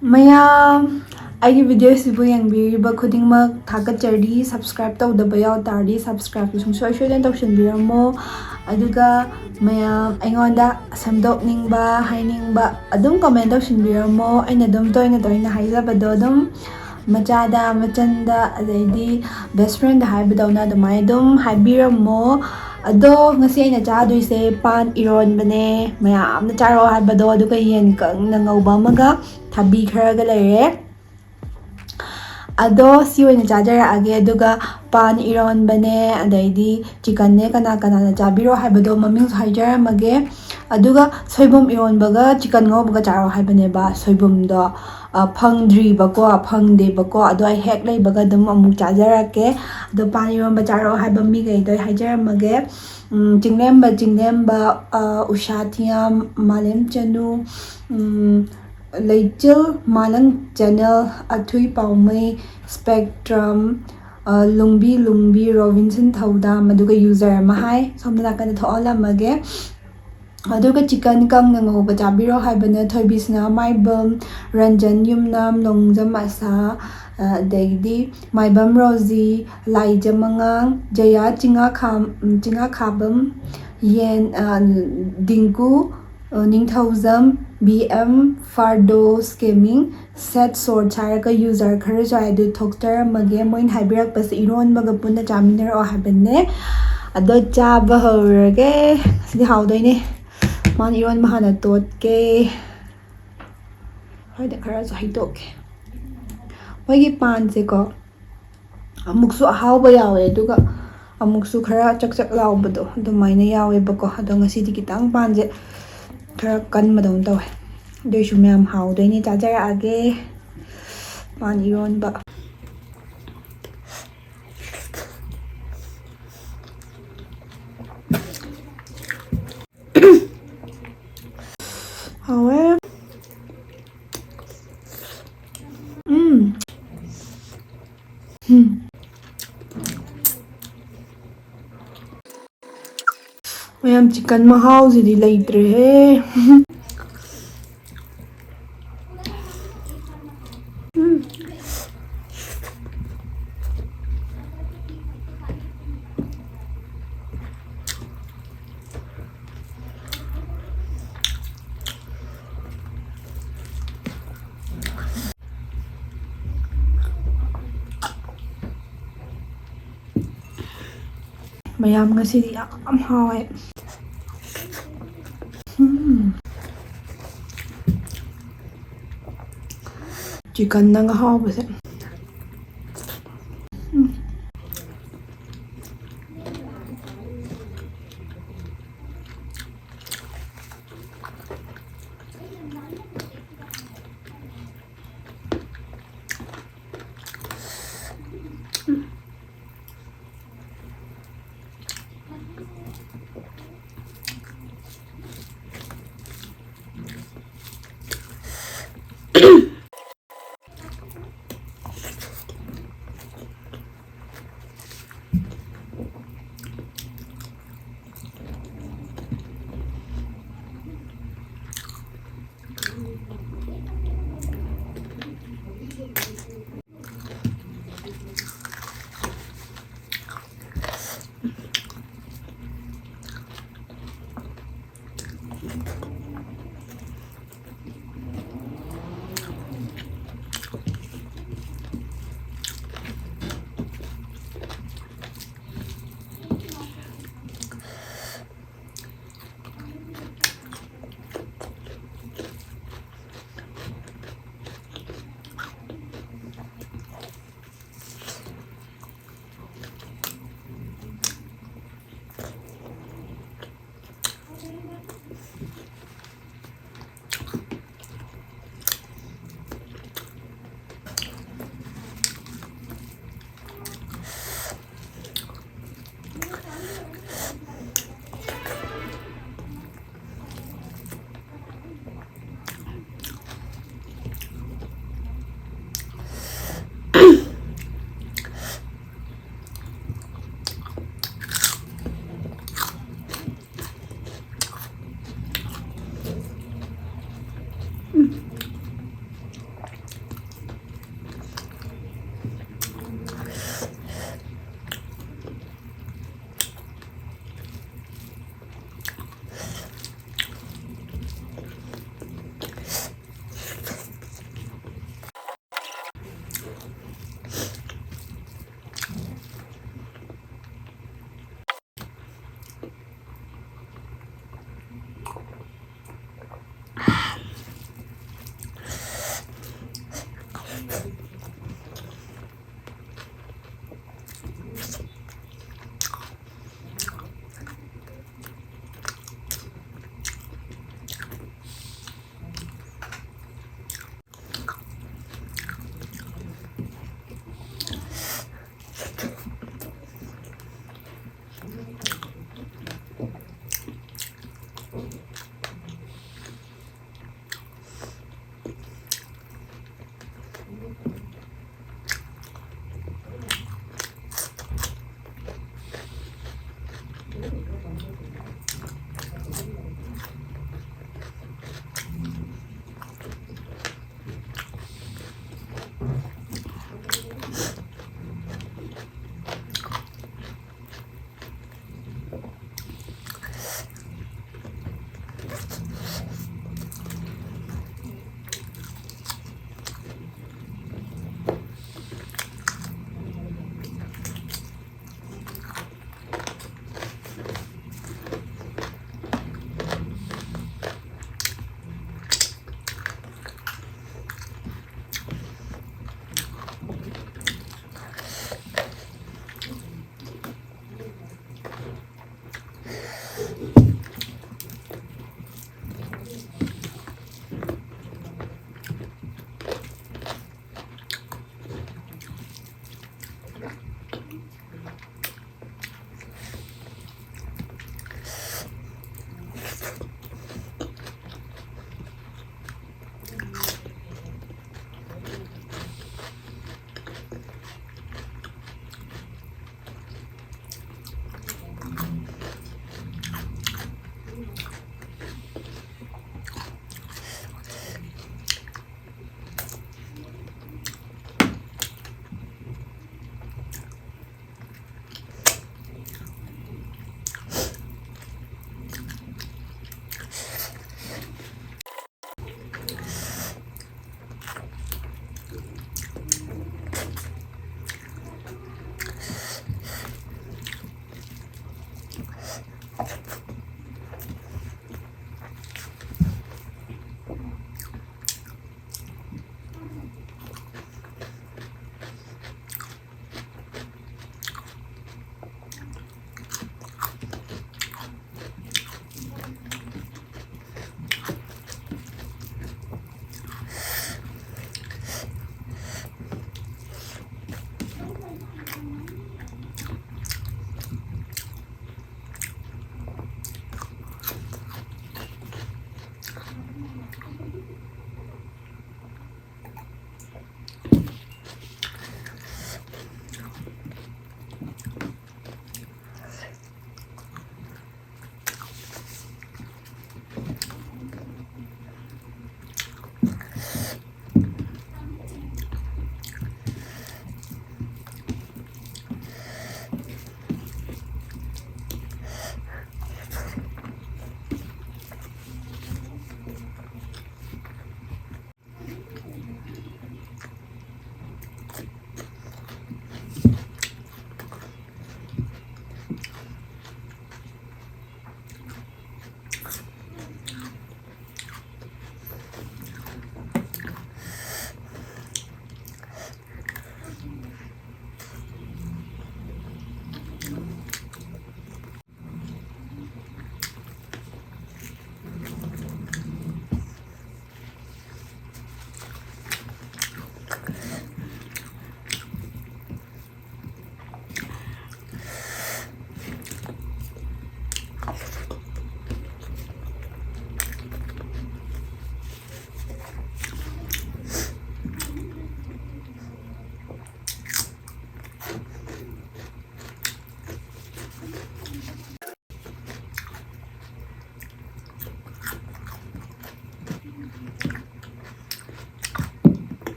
Mayam, I video sibu yang biriba khudingmak thagachari subscribe tawdaba yaw tardi subscribe sung soy then tawshinbiramo aduga mayam aingonda samdokningba hainingba adum comment tawshinbiramo aina dum toina haizabado dum machada machanda adaidi best friend haibadawna adumai dum haibiramo ado ngasi aina chadoise pan ironbane mayamna charo haibado aduga yen kang ngauba amaga thabi kharaga leire ado si oina chajarage aduga pan ironbane adaidi chicken ne kana na chabiro haibado maming haijaramage aduga soibum ironbaga chicken ngobaga charo haibane ba soibum do phangdri bako phangde bako ado ai hek leibaga dum amuk chajarake ado pan ironba charo haiba mi gai do haijaramage chinglemba ushathiam malem chanu Leichil Malang Channel Athui Paumai Spectrum Lungbi Robinson Thauda Maduga user Mahai Somna Kana Thola Mage Aduga chicken kam nangoba chabiro haibana thoibisna maibam ranjan yumnam longjam asa daidi maibam rozi laijamangang jaya chinga khabam yen dinku ningthauzam BM Fardo Scamming set sort charaka user khara jai du thoktar mage moin haibirak pas iron baga punna chaminer o habenne ado chaba horage sidi hawdoine man iron mahana tot ke hoida khara so haitok moigi pan se ko amuksu ahawba yawe duga amuksu khara chak lawbado adumaina yawe bako ado ngasidi kitang pan je khara kan madon tawe doishu myam hawdoine chajara age pan iron ba hawe Mayam chicken mahau zidi laitre he ꯃꯌꯥꯝ ꯉꯁꯤꯗꯤ ꯌꯥꯝ ꯍꯥꯎꯋꯦ. ꯆꯤꯀꯟꯅꯒ ꯍꯥꯎꯕꯁꯦ.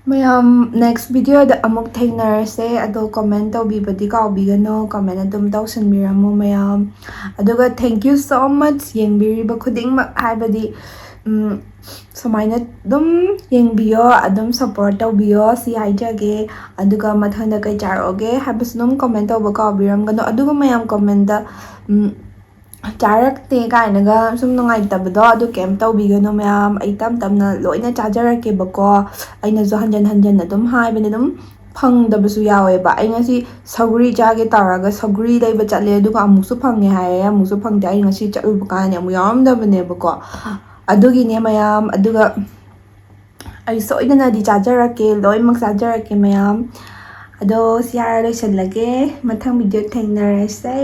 mayam next video da amuk thainarase ado comment tawbibadi kaubigano comment adum tawsanbiramo mayam aduga thank you so much yengbiriba khudingmak haibadi sumaina dum yengbiyo adum support tawbiyo si haijage aduga mathanda kai charoge habasnum comment tawba kaubiramgano aduga mayam comment da चारकते काइनगा सुम नुंगाइतबदो अदु केम तौबिगनो ma'am आई तम लोइना चाजरकेबको अइनाजो हंजन हंजन अदुम हाइबने अदुम फंगदबसु यावेबा आई ngasi सगुरी चागे तारागा सगुरी दैबा चले अदुगा अमुसु fungi हाय अमुसु फंगदे आई ngasi चलुब काने अमु यामदबनेबको अदुगिने ma'am अदुगा आई सोइदनादि चाजरके लोइमक चाजरके ma'am अदो सियार लोइसनलगे मथंग video थेंगनरसे